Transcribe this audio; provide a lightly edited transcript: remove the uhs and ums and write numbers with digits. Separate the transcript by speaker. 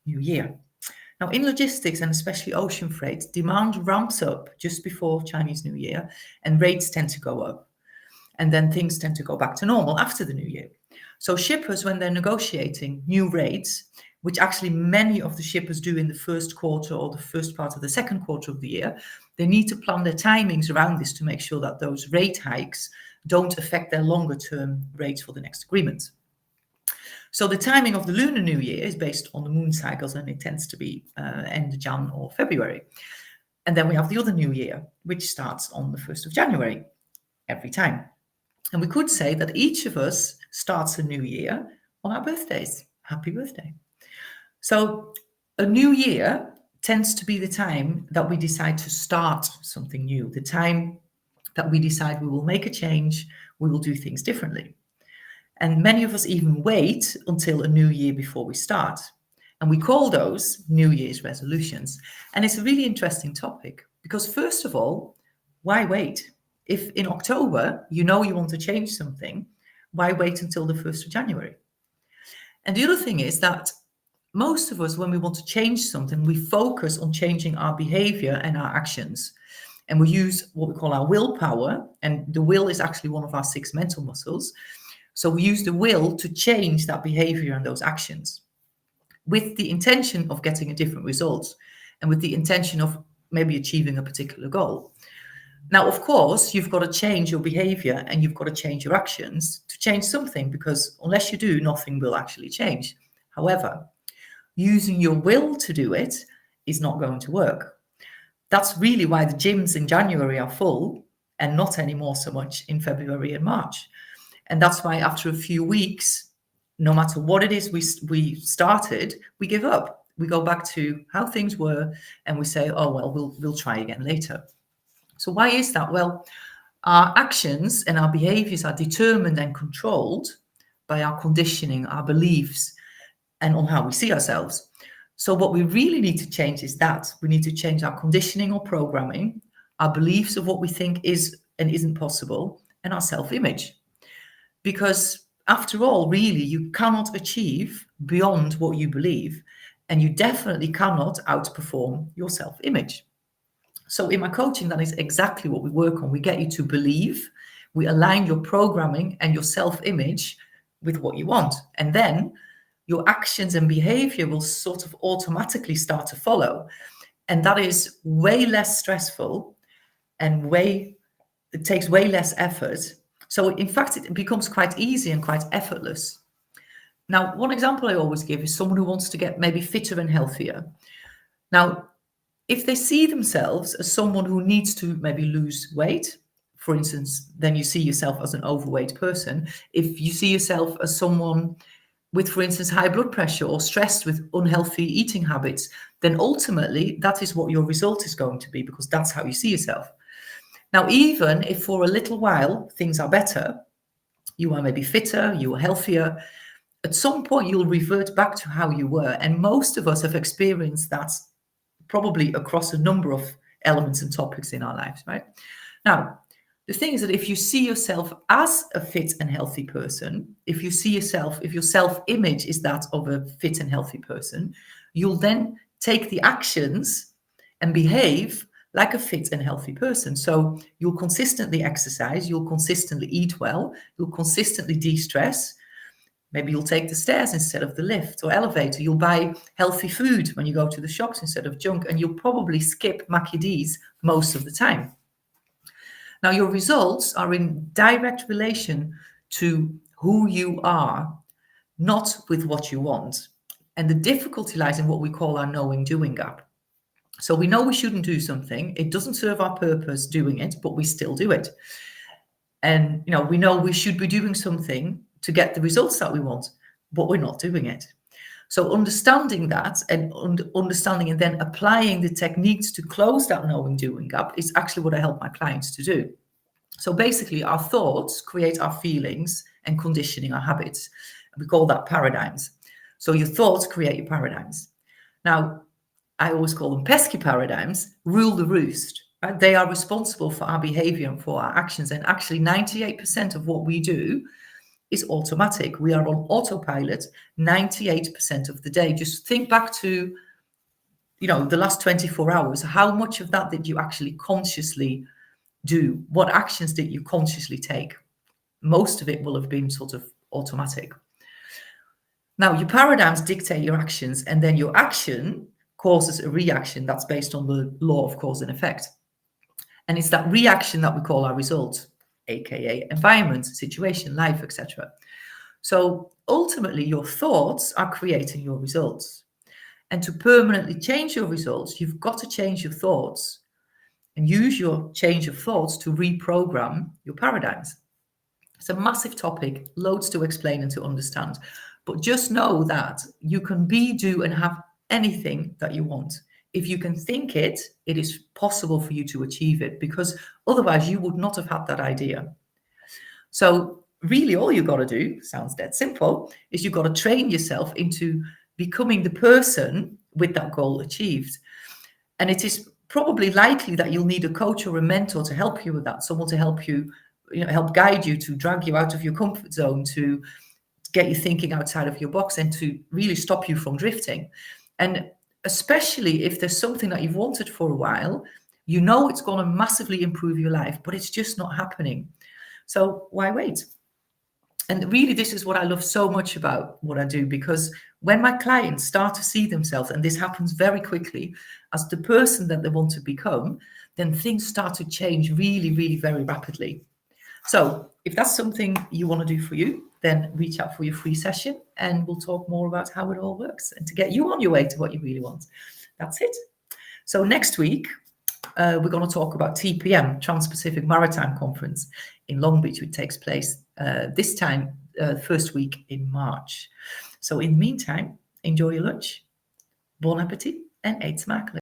Speaker 1: new year. Now, in logistics and especially ocean freight, demand ramps up just before Chinese New Year and rates tend to go up. And then things tend to go back to normal after the new year. So shippers, when they're negotiating new rates, which actually many of the shippers do in the first quarter or the first part of the second quarter of the year, they need to plan their timings around this to make sure that those rate hikes don't affect their longer term rates for the next agreement. So the timing of the Lunar New Year is based on the moon cycles, and it tends to be end of Jan or February. And then we have the other New Year, which starts on the 1st of January every time. And we could say that each of us starts a new year on our birthdays. Happy birthday. So a new year tends to be the time that we decide to start something new, the time that we decide we will make a change, we will do things differently. And many of us even wait until a new year before we start. And we call those New Year's resolutions. And it's a really interesting topic because, first of all, why wait? If in October you know you want to change something, why wait until the 1st of January? And the other thing is that most of us, when we want to change something, we focus on changing our behavior and our actions. And we use what we call our willpower. And the will is actually one of our 6 mental muscles. So we use the will to change that behavior and those actions with the intention of getting a different result and with the intention of maybe achieving a particular goal. Now, of course, you've got to change your behavior and you've got to change your actions to change something, because unless you do, nothing will actually change. However, using your will to do it is not going to work. That's really why the gyms in January are full and not anymore so much in February and March. And that's why after a few weeks, no matter what it is we started, we give up. We go back to how things were and we say, oh, well, we'll try again later. So why is that? Well, our actions and our behaviors are determined and controlled by our conditioning, our beliefs, and on how we see ourselves. So what we really need to change is that. We need to change our conditioning or programming, our beliefs of what we think is and isn't possible, and our self-image. Because after all, really, you cannot achieve beyond what you believe, and you definitely cannot outperform your self-image. So in my coaching, that is exactly what we work on. We get you to believe, we align your programming and your self-image with what you want. And then your actions and behavior will sort of automatically start to follow. And that is way less stressful and it takes way less effort. So in fact, it becomes quite easy and quite effortless. Now, one example I always give is someone who wants to get maybe fitter and healthier. Now, if they see themselves as someone who needs to maybe lose weight, for instance, then you see yourself as an overweight person. If you see yourself as someone with, for instance, high blood pressure or stressed with unhealthy eating habits, then ultimately that is what your result is going to be, because that's how you see yourself. Now, even if for a little while things are better, you are maybe fitter, you are healthier, at some point you'll revert back to how you were. And most of us have experienced that probably across a number of elements and topics in our lives, right? Now, the thing is that if you see yourself as a fit and healthy person, if you see yourself, if your self-image is that of a fit and healthy person, you'll then take the actions and behave like a fit and healthy person. So you'll consistently exercise, you'll consistently eat well, you'll consistently de-stress. Maybe you'll take the stairs instead of the lift or elevator. You'll buy healthy food when you go to the shops instead of junk, and you'll probably skip Mackie D's most of the time. Now, your results are in direct relation to who you are, not with what you want. And the difficulty lies in what we call our knowing-doing gap. So we know we shouldn't do something. It doesn't serve our purpose doing it, but we still do it. And, we know we should be doing something to get the results that we want, but we're not doing it. So understanding that and understanding and then applying the techniques to close that knowing-doing gap is actually what I help my clients to do. So basically, our thoughts create our feelings and conditioning our habits. We call that paradigms. So your thoughts create your paradigms. Now, I always call them pesky paradigms, rule the roost. Right? They are responsible for our behavior and for our actions. And actually 98% of what we do is automatic. We are on autopilot 98% of the day. Just think back to, the last 24 hours. How much of that did you actually consciously do? What actions did you consciously take? Most of it will have been sort of automatic. Now, your paradigms dictate your actions, and then your action causes a reaction that's based on the law of cause and effect. And it's that reaction that we call our result, aka environment, situation, life, etc. So ultimately, your thoughts are creating your results. And to permanently change your results, you've got to change your thoughts and use your change of thoughts to reprogram your paradigms. It's a massive topic, loads to explain and to understand. But just know that you can be, do, and have anything that you want. If you can think it, it is possible for you to achieve it, because otherwise you would not have had that idea. So really all you got to do, sounds dead simple, is you've got to train yourself into becoming the person with that goal achieved. And it is probably likely that you'll need a coach or a mentor to help you with that, someone to help you, help guide you, to drag you out of your comfort zone, to get you thinking outside of your box, and to really stop you from drifting. And especially if there's something that you've wanted for a while, it's going to massively improve your life, but it's just not happening. So why wait? And really, this is what I love so much about what I do, because when my clients start to see themselves, and this happens very quickly, as the person that they want to become, then things start to change really, really very rapidly. So if that's something you want to do for you, then reach out for your free session and we'll talk more about how it all works and to get you on your way to what you really want. That's it. So next week, we're going to talk about TPM, Trans-Pacific Maritime Conference in Long Beach, which takes place this time, first week in March. So in the meantime, enjoy your lunch. Bon appetit and eet smakelijk.